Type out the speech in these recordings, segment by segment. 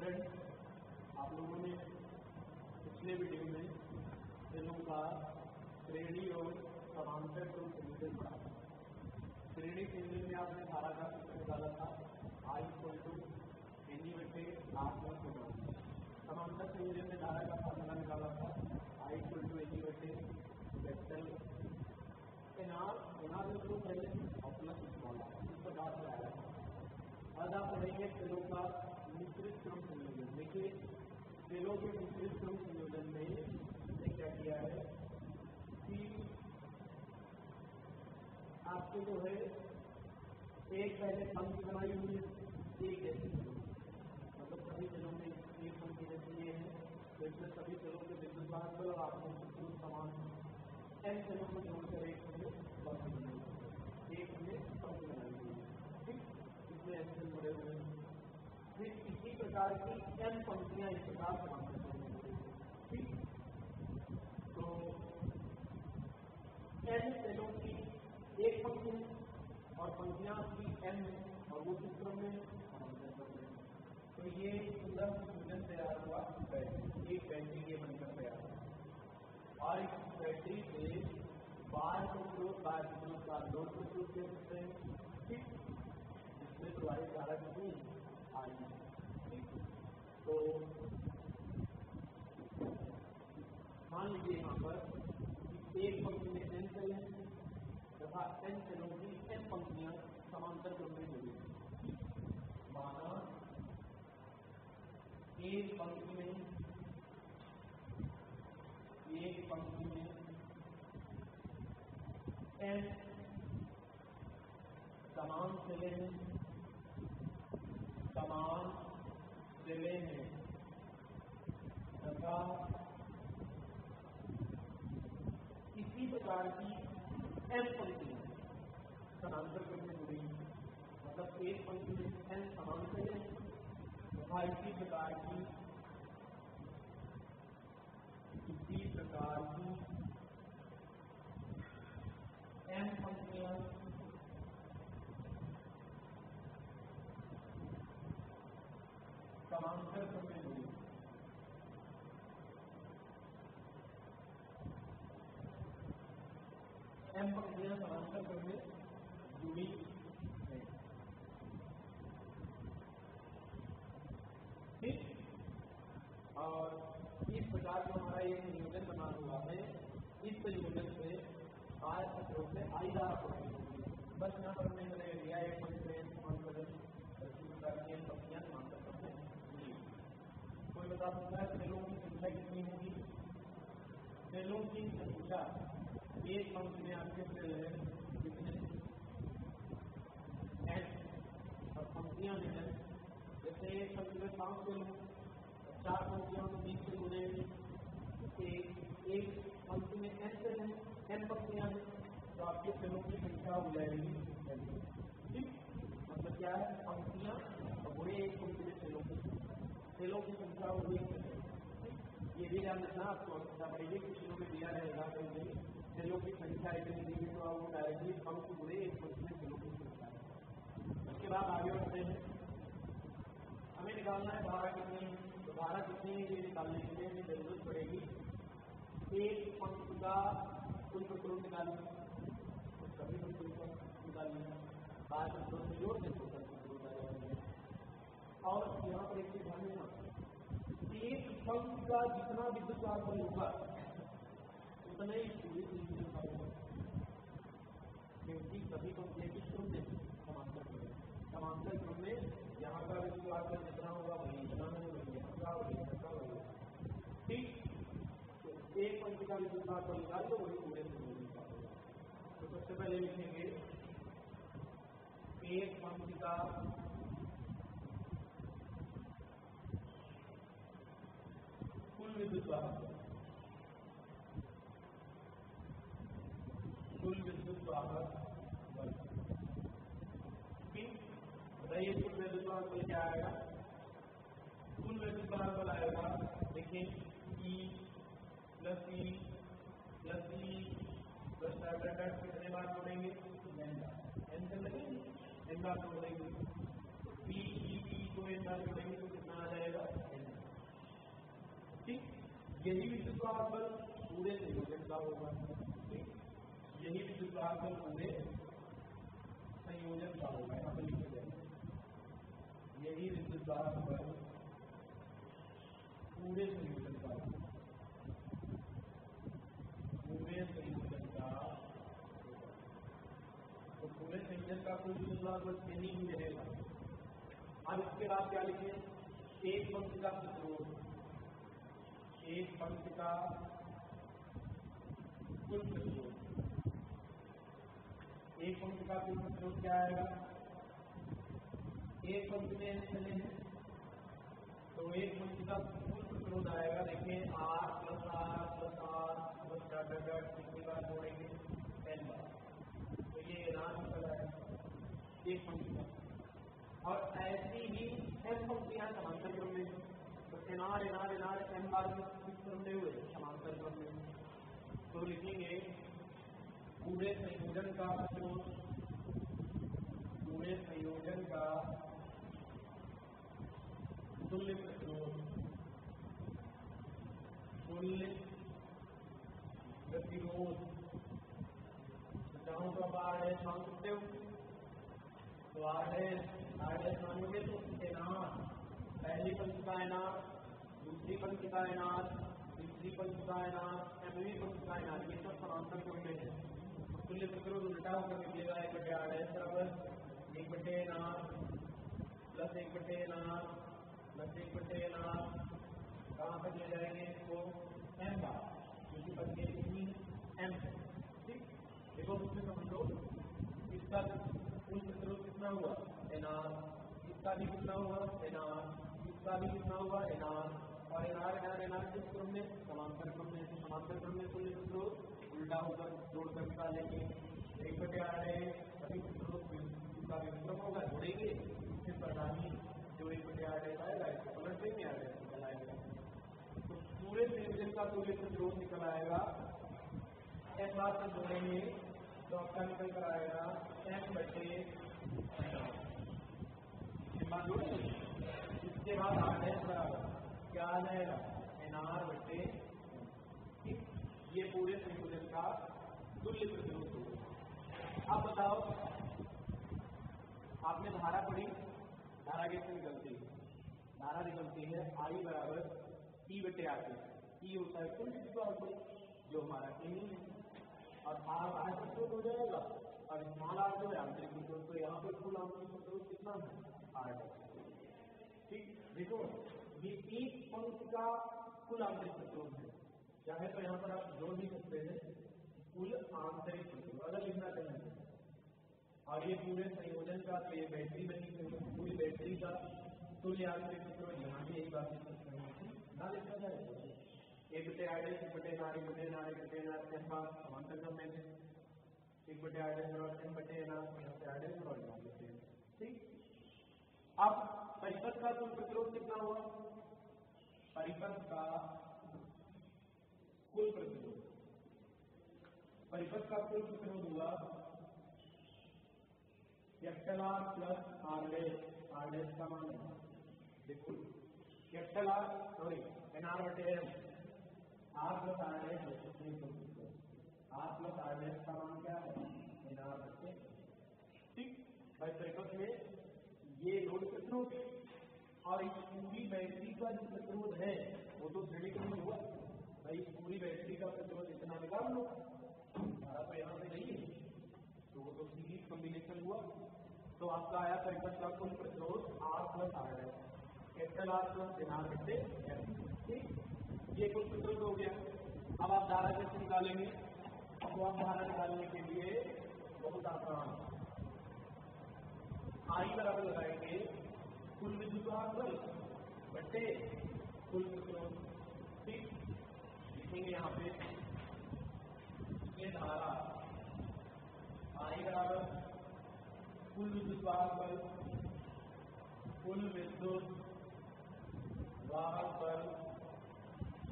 Student, आप लोगों ने पिछले वीडियो में सेलों का श्रेणी और समांतर क्रम संयोजन पढ़ा था। श्रेणी संयोजन में आपने धारा का सूत्र निकाला था I = NE/R+। समांतर संयोजन में धारा का फार्मूला निकाला था I = NE/R। पहले और प्लस स्मॉल इस प्रकार से आया था। आज आप पढ़ेंगे सेलों का मिश्रित क्रम संयोजन। देखिए सेलों के मिश्रित क्रम संयोजन में हमने क्या किया है कि आपको जो है एक पहले पंक्ति बनाई हुई है, एक जैसी मतलब सभी सेलों में एक पंक्ति जैसी ये है, तो इसमें सभी सेलों के विद्युत भार आपको समान n सेलों को जोड़कर एक पंक्ति बनाई हुई है। ठीक, इसमें ऐसे बड़े हुए हैं। फिर इसी प्रकार की n पंक्तियां इस प्रकार समाप्त करेंगे। ठीक, तो n सेलों की एक पंक्ति और पंक्तियां की n और वो किस क्रम में समांतर क्रम में। तो ये पूरा संयोजन तैयार हुआ बैटरी, एक बैटरी ये बनकर तैयार हुआ और इस बैटरी से बाहर को लोड प्रस्तुत कर सकते हैं। ठीक, इसमें प्रवाहित धारा कितनी आई। तो मान लीजिए यहाँ पर एक पंक्ति में n सेल है तथा n सेलों की n पंक्तियां समांतर क्रम में जुड़ी हैं। माना एक पंक्ति में n समान सेलें हैं तथा इसी प्रकार की n पंक्तियां समांतर क्रम में जुड़ी हैं। मतलब एक पंक्ति में n समान सेलें तथा इसी प्रकार की n पंक्तियां समांतर क्रम में जुड़ी। m पंक्तियां समांतर क्रम में जुड़ी है। ठीक, और इस प्रकार का हमारा ये संयोजन बना हुआ है। इस संयोजन से आयत रूप से आई धारा होगी। बस यहाँ पर मैंने लिया एक पंक्तियां समांतर क्रम में जुड़ी। कोई बता सकता है सेलों की संख्या कितनी होगी? सेलों की संख्या एक पंक्ति में आपके सेल है कितने n और पंक्तियां में है। जैसे एक पंक्ति में 5 सेल हो, 4 पंक्तियों में 20 सेल हो जाएंगे। एक पंक्ति में n सेल है, n पंक्तियां हैं, तो आपके सेलों की संख्या हो जाएगी n। ठीक, मतलब क्या है पंक्तियां और वो एक पंक्ति में सेलों की संख्या हो गई। ये भी ध्यान रखना, आपको आवश्यकता पड़ेगी कि शुरू में दिया रहेगा कहीं सेलों की संख्या इतनी दी है तो आप डायरेक्टली पंक्ति जुड़े एक पंक्ति में सेलों की संख्या। उसके बाद आगे बढ़ते हैं, हमें निकालना है धारा कितनी। तो धारा कितनी है ये निकालने के लिए हमें जरूरत पड़ेगी एक पंक्ति का कुल प्रतिरोध निकालना, सभी प्रतिरोध निकालना, बाद में जोड़ देते और यहाँ पर एक चीज ध्यान देना, एक पंक्ति का जितना विद्युत भार होगा उतना ही पूरी चीज होगा, क्योंकि सभी पंक्तियां की क्रम में समांतर क्रम में यहाँ का विद्युत भार जितना होगा वही इतना नहीं, वही यहाँ का वही ऐसा होगा। ठीक, तो एक पंक्ति का विद्युत भार निकाल तो वही पूरे संयोजन का होगा। तो सबसे पहले लिखेंगे एक पंक्ति का कुल विद्युत भार बताइए कुल विद्युत भार बल क्या आएगा? कुल विद्युत भार बल आएगा, देखिए E प्लस E प्लस कितने बार जोड़ेंगे? n से लगेंगे, n बार जोड़ेंगे। पी को एक बार जोड़ेंगे तो कितना आ जाएगा n। ठीक, यही विद्युत वाहक बल पूरे संयोजन का होगा। ठीक, यही विद्युत वाहक बल पूरे संयोजन का होगा। यहाँ पर लिख देंगे यही विद्युत वाहक बल पूरे संयोजन का होगा, पूरे संयोजन का। तो पूरे संयोजन का कुल विद्युत वाहक बल नहीं ही रहेगा। अब इसके बाद क्या लिखें, एक पंक्ति का प्रतिरोध, एक पंक्ति का कुल प्रतिरोध, एक पंक्ति का कुल प्रतिरोध क्या आएगा, एक पंक्ति में चले हैं तो एक पंक्ति का कुल प्रतिरोध आएगा। देखिए R plus R plus R plus कितनी बार जोड़ेंगे n बार, तो ये नाम निकल आएगा एक पंक्ति का। और ऐसी ही m पंक्तियां समांतर क्रम में, तो एनआर एनआर एनआर m बार किस क्रम में हुए, समांतर क्रम में। तो लिखेंगे पूरे संयोजन का प्रतिरोध, पूरे संयोजन का तुल्य प्रतिरोध, तुल्य प्रतिरोध। चाहूँ तो आप R' मान सकते हो, तो R' मानोगे तो एनआर, पहली पंक्ति का एनआर, दूसरी पंक्ति का एनआर, तीसरी पंक्ति का एनआर, mवीं पंक्ति का एनआर, ये सब समांतर क्रम में है। तुल्य प्रतिरोध उल्टा होकर निकलेगा 1/R' बराबर 1/nr plus 1/nr plus 1/nr। कहाँ तक ले जाएंगे इसको, m बार, क्योंकि पंक्ति कितनी m है। ठीक, देखो उससे समझो, इसका कुल प्रतिरोध कितना हुआ nr, इसका भी कितना हुआ nr, इसका भी कितना हुआ nr, और nr nr nr किस क्रम में, समांतर क्रम में। समांतर क्रम में कुल प्रतिरोध उल्टा होकर जोड़कर निकालेंगे 1/R' अभी प्रतिरोध का विक्रम होगा, जोड़ेंगे फिर प्रधानी जो 1/R' आएगा इसको पलट देंगे, निकल आएगा। तो पूरे संयोजन का तुल्य प्रतिरोध निकल आएगा, m बार तक जोड़ेंगे तो आपका निकल कर आएगा m/nr। इसके बाद R' बराबर क्या आ जाएगा nr/। ये पूरे संयोजन का तुल्य प्रतिरोध होगा। अब बताओ, आपने धारा पढ़ी, धारा कैसे निकलती है, धारा निकलती है I बराबर P/R। E होता है कुल विद्युत वाहक बल जो हमारा नहीं है, और R बाहर प्रतिरोध हो जाएगा और स्मॉल r जो है आंतरिक प्रतिरोध। तो यहाँ पर कुल आंतरिक प्रतिरोध कितना है R। ठीक, देखो ये एक पंक्ति का कुल आंतरिक प्रतिरोध है, चाहे तो यहाँ पर आप जोड़ भी सकते हैं कुल आंतरिक प्रतिरोध अगर लिखना चाहेंगे। और ये पूरे संयोजन का, तो ये बैटरी बनी, पूरी बैटरी का तुल्य आंतरिक प्रतिरोध यहाँ भी यही बात लिख सकते हैं ना, लिखा जाए 1/R' 1/nr 1/nr 1/nr समांतर क्रम में 1/R' और m/nr और ठीक। अब परिपथ का कुल प्रतिरोध कितना हुआ, परिपथ का कुल प्रतिरोध, परिपथ का कुल प्रतिरोध हुआ R प्लस R' का मान देखो R sorry nr/m, R plus R' का मान क्या है nr/। ठीक, भाई परिपथ में ये लोड प्रतिरोध और इस पूरी बैटरी का जो प्रतिरोध है वो तो श्रेणी क्रम में हुआ। भाई पूरी बैटरी का प्रतिरोध इतना निकाल लो, हमारा तो यहाँ पे नहीं है, तो वो तो सीरीज कॉम्बिनेशन हुआ। तो आपका आया परिपथ का कुल प्रतिरोध R plus R' R plus nr/m। ठीक, ये कुल प्रतिरोध हो गया। अब आप धारा कैसे निकालेंगे, तो आप धारा निकालने के लिए बहुत आसान, I बराबर लगाएंगे कुल विद्युत वाहक बल बटे कुल प्रतिरोध। ठीक, लिखेंगे यहाँ पे ये धारा I बराबर कुल विद्युत वाहक बल, कुल विद्युत वाहक बल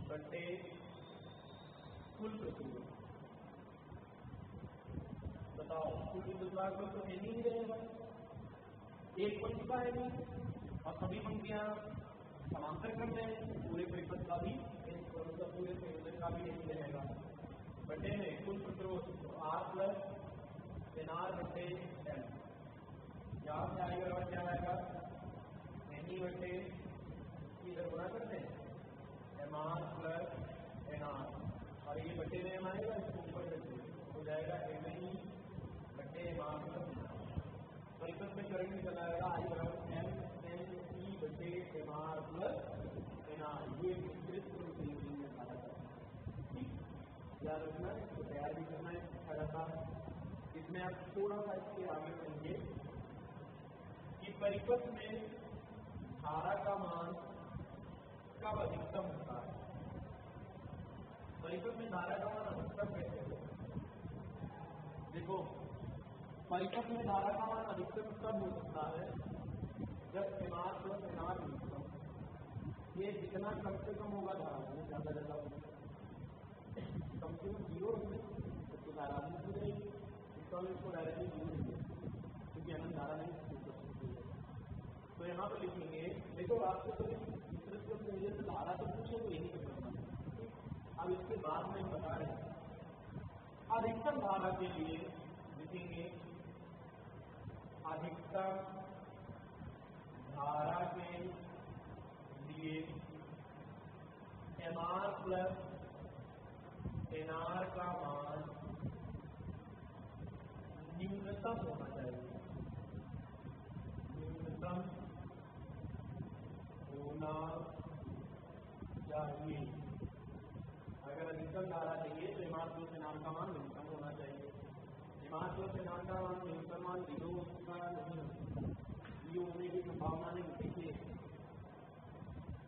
बटे कुल प्रतिरोध। बताओ कुल विद्युत वाहक बल तो नहीं रहेगा, एक पंक्तिका है नहीं और सभी पंक्तियां समांतर क्रम में पूरे परिपथ का भी पूरे संयोजन का भी यही रहेगा। बटे में कुल प्रतिरोध आर प्लस एन आर बटे एल, यहाँ से आई बराबर क्या आएगा एन ई बटे इधर गुणा करते हैं M R plus N R और ये बटे में एम आएगा इसको ऊपर हो जाएगा एम ई बटे एम आर प्लस परिपथ में करंट निकल आएगा आई बराबर एम एन ई बटे M R plus N R. ये विस्तृत रूप में बताया जाता है, ठीक याद रखना है, तो तैयार भी करना है अच्छा रहता है। इसमें आप थोड़ा सा इसके आगे बढ़ेंगे कि परिपथ में धारा का मान कब अधिकतम होता है। परिपथ में धारा का मान अधिकतम कैसे होता है? देखो परिपथ में धारा का मान अधिकतम तब हो सकता है जब M R plus N R अधिकतम, ये जितना कम से कम होगा धारा में ज्यादा ज्यादा होगा, कम से कम जीरो तो धारा नहीं हो जाएगी, इसका इसको डायरेक्टली जीरो नहीं है क्योंकि अनंत धारा नहीं हो सकती है। तो यहाँ पर लिखेंगे, देखो आपको तो विस्तृत धारा तो पूछे तो यही करना। अब इसके बाद में बता रहे हैं अधिकतम धारा के लिए लिखेंगे अधिकतम धारा के लिए M R plus N R का मान न्यूनतम होना चाहिए, न्यूनतम होना चाहिए। अगर अधिकतम धारा चाहिए तो M R plus N R का मान न्यूनतम होना चाहिए। M R plus N R का मान न्यूनतम मान 0 का नहीं होता, 0 होने की संभावना नहीं। देखिए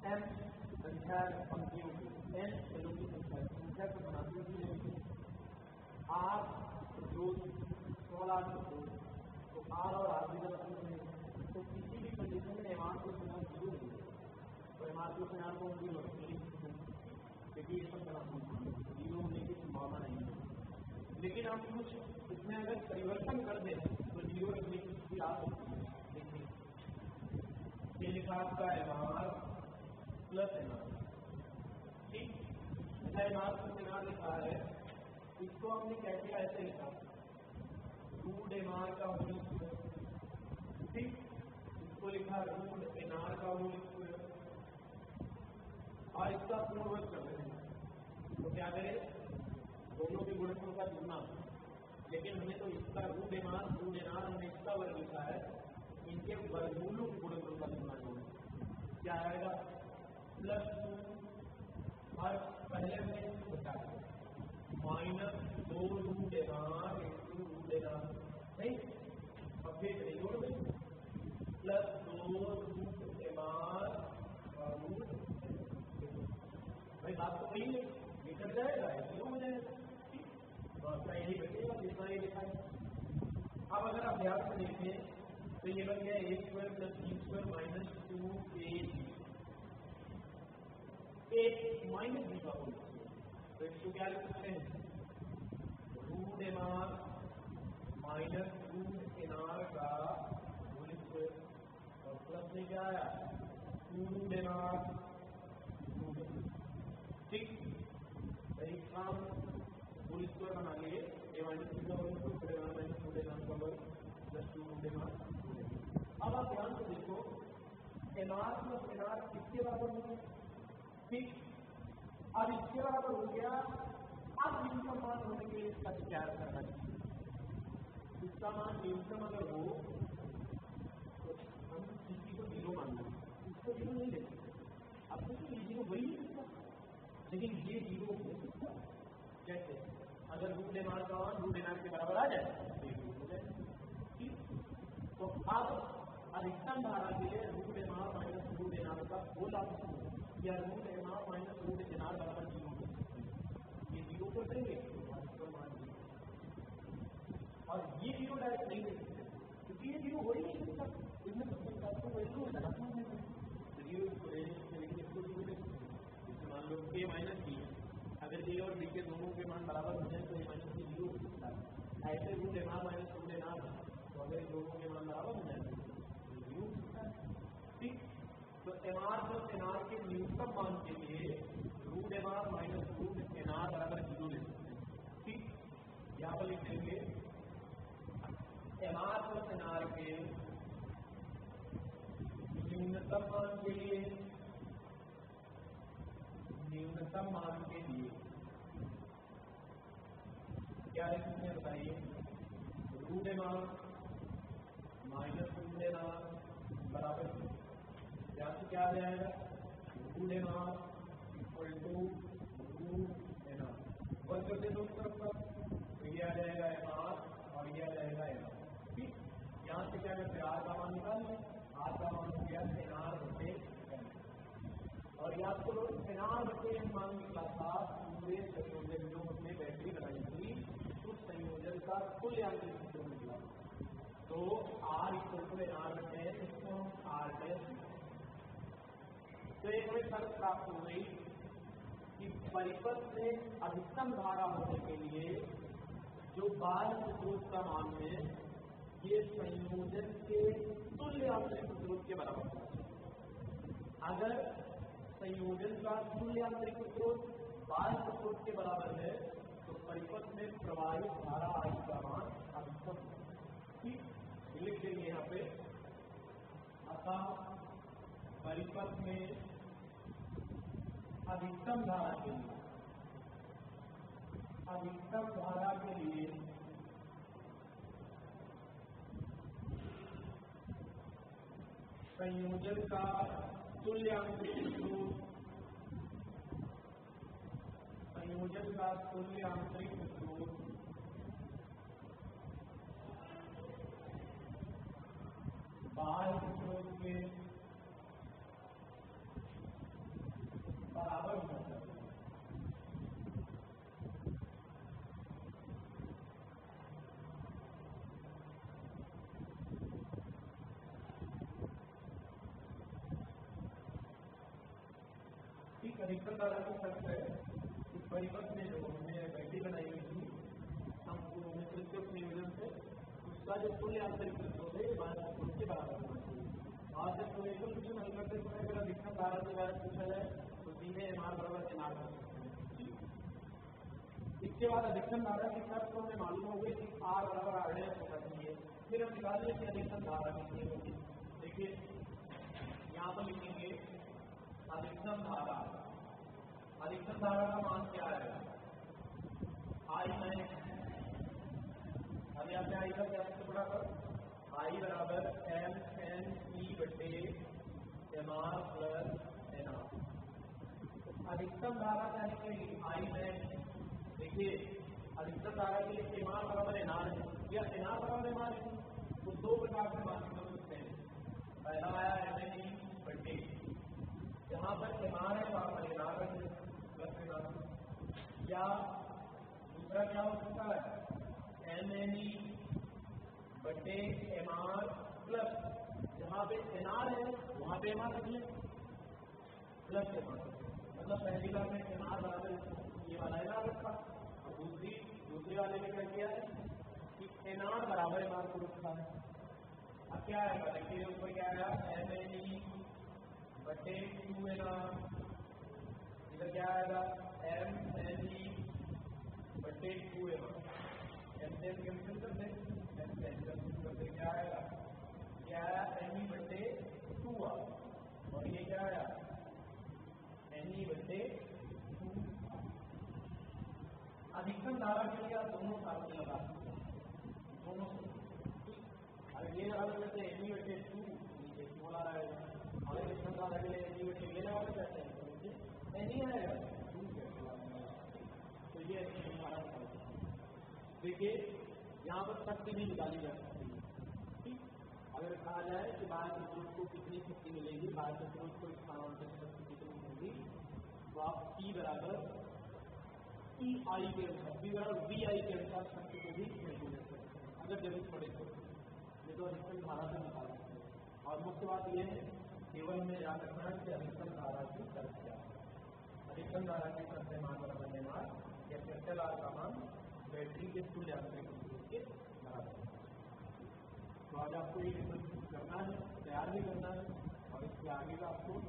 एम संख्या पंक्तियों की, एन सेलों की संख्या को बनाते हैं आर जो 16 तो आर और आर भी तो किसी भी कंडीशन में M R plus N R 0 नहीं है, तो M R plus N R को भी क्योंकि ये सब बनाते 0 होने की संभावना नहीं है। लेकिन हम कुछ इसमें अगर परिवर्तन कर दें तो 0 रखने की स्थिति आ सकती है। देखिए ये लिखा आपका M R plus N R, ठीक ऐसा M R plus N R लिखा है, इसको हमने कैसे ऐसे लिखा रूट एम आर का होल स्क्वायर, ठीक इसको लिखा रूट एन आर का होल स्क्वायर और इसका पूर्ववत कर रहे हैं। तो क्या करें दोनों के गुणकों का जुड़ना, लेकिन हमें तो इसका रूट एन आर हमने इसका वर्ग लिखा है, इनके वर्गमूलों के गुणकों का जुड़ना क्या आएगा +2 और पहले में बताया -2 root N R into root N R, नहीं अब फिर जोड़ दें +2 रूट एन आर और रूट, भाई बात तो वही है, ये कट जाएगा क्यों हो जाएगा, तो आपका यही बचेगा जितना ये लिखा है। अब अगर आप ध्यान से देखें तो ये बन गया a square plus b square minus 2ab, एक माइनस b का होल स्क्वायर, तो इसको क्या लिख सकते हैं root N R minus root N R का होल स्क्वायर और प्लस में क्या आया 2 रूट एन आर, ठीक सही काम होल स्क्वायर बना लिए, ए माइनस बी का whole square minus root N R का वर्ग प्लस 2 रूट एन आर। अब आप ध्यान से देखो N R plus N R किसके बराबर हो गया, ठीक अब इसके बराबर हो गया। अब न्यूनतम मान होने के लिए इसका विचार करना चाहिए, इसका मान न्यूनतम अगर हो तो हम किसी को 0 मान लेंगे, इसको 0 नहीं ले सकते। अब तो ये 0 वही नहीं सकता, लेकिन ये 0 हो सकता कैसे, अगर रूट एन आर का मान रूट एन आर के बराबर आ जाए तो 0 हो जाए, ठीक। तो अब अधिकतम धारा के लिए root N R minus root N R का होल या root N R minus root N R बराबर 0 हो सकती है, ये 0 कर देंगे और ये 0 डायरेक्ट नहीं दे सकते क्योंकि ये 0 हो ही नहीं सकता, इसमें सबसे आपको वैल्यू लगाना है 0 इसको ले लेंगे, इसको 0 ले सकते, मान लो a माइनस b, अगर a और b के दोनों के मान बराबर हो जाए तो a माइनस b 0 हो सकता है। ऐसे root N R minus root N R, तो अगर दोनों के मान बराबर हो जाए एनआर के न्यूनतम मान के लिए root MR minus root NR बराबर 0 ले सकते हैं। ठीक, यहाँ पर लिख देंगे एमआर प्लस एनआर के न्यूनतम मान के लिए क्या लिखते हैं बताइए, root MR minus root NR बराबर यहाँ से क्या आ जाएगा, root MR equal to root NR. वन करते दो तरफ पर, तो ये आ जाएगा एमआर और ये आ जाएगा एनआर। ठीक, यहाँ से क्या करते हैं, आर का मान निकाल लें, आर का मान हो गया एनआर बटे एन, और याद करो एनआर बटे एन मान निकला था पूरे संयोजन जो हमने बैटरी बनाई थी उस संयोजन का कुल यांत्रिक सूत्र निकला। तो आर इक्वल टू एनआर बटे एन, इसको हम आर डैश। तो एक हमें शर्त प्राप्त हो गई कि परिपथ में अधिकतम धारा होने के लिए जो बाह्य प्रतिरोध का मान है ये संयोजन के तुल्य यांत्रिक प्रतिरोध के बराबर है। अगर संयोजन का तुल्य यांत्रिक प्रतिरोध बाह्य प्रतिरोध के बराबर है तो परिपथ में प्रवाहित धारा आई का मान अधिकतम है। ठीक, लिख देंगे यहाँ पे, अतः परिपथ में अधिकतम धारा के लिए संयोजन का तुल्य यांत्रिक प्रतिरोध बाह्य प्रतिरोध के बराबर होना चाहिए। ठीक, अधिकतम धारा की शर्त है इस परिपथ में जो हमने बैटरी बनाई हुई थी हम मिश्रित संयोजन से उसका जो तुल्य आंतरिक प्रतिरोध है बाह्य प्रतिरोध के बराबर होना चाहिए। और जब कोई कुछ हल करते समय अगर अधिकतम धारा के बारे में पूछा जाए तो सीधे एमआर बराबर एनआर कर सकते हैं। इसके बाद अधिकतम धारा की शर्त तो हमें मालूम हो गई कि आर बराबर आर डैश होना चाहिए। फिर हम निकाल लें कि अधिकतम धारा कितनी होगी। देखिए यहाँ पर लिखेंगे अधिकतम धारा का मान क्या है, आई मैक्स। अब यहाँ पे आई का क्या सूत्र पड़ा था, आई बराबर एम एन ई बटे एमआर प्लस एनआर। अधिकतम धारा चाहे आई मैक्स, देखिए अधिकतम धारा के लिए एमआर बराबर एनआर है या एनआर बराबर एमआर है, तो दो प्रकार से मान निकल सकते हैं। पहला आया एम एन ई बटे, जहाँ पर एमआर है वहाँ पर एनआर है प्लस एनआर, या दूसरा क्या हो सकता है एम एन ई बटे एमआर प्लस, जहाँ पे एनआर है वहाँ पे एमआर रख लें प्लस एमआर। मतलब पहली बार में एमआर बराबर ये वाला एनआर रखा और दूसरे वाले में क्या किया है कि एनआर बराबर एमआर को रखा है। अब क्या आएगा, देखिए ऊपर क्या आया एम एन ई बटे 2 एनआर, इधर क्या आएगा एम एन ई बटे 2 एमआर। एम से कैंसिल कर दें, एम से कैंसिल कर दें, क्या आएगा, क्या आया एन ई बटे 2 और ये क्या आया एन ई बटे 2। अधिकतम धारा के लिए आप दोनों साथ में लगा सकते हैं, दोनों से। अगर ये लगा लेते एन ई बटे 2 नीचे क्यों ला रहेगा, और अधिकतम धारा के लिए एन ई बटे ये लगा सकते हैं तो एन ई आएगा 2 तो ये धारा निकाल। देखिए यहाँ पर शक्ति भी निकाली जा सकती है। ठीक, अगर कहा जाए कि बाह्य प्रतिरोध को कितनी शक्ति मिलेगी, बाह्य प्रतिरोध को स्थानांतरित शक्ति कितनी होगी, तो आप P बराबर ई आई के अनुसार, P बराबर वी आई के अनुसार शक्ति को भी कैलकुलेट कर सकते हैं अगर जरूरत पड़े तो। ये तो अधिकतम धारा से निकाल सकते हैं। और मुख्य बात यह है केवल हमें याद रखना है कि अधिकतम धारा की शर्त क्या है। अधिकतम धारा की शर्त है मान बराबर एनआर या कैपिटल आर का मान बैटरी के तुल्य यांत्रिक प्रतिरोध के बराबर। तो आज आपको ये करना है, तैयार भी करना है और इसके आगे का आपको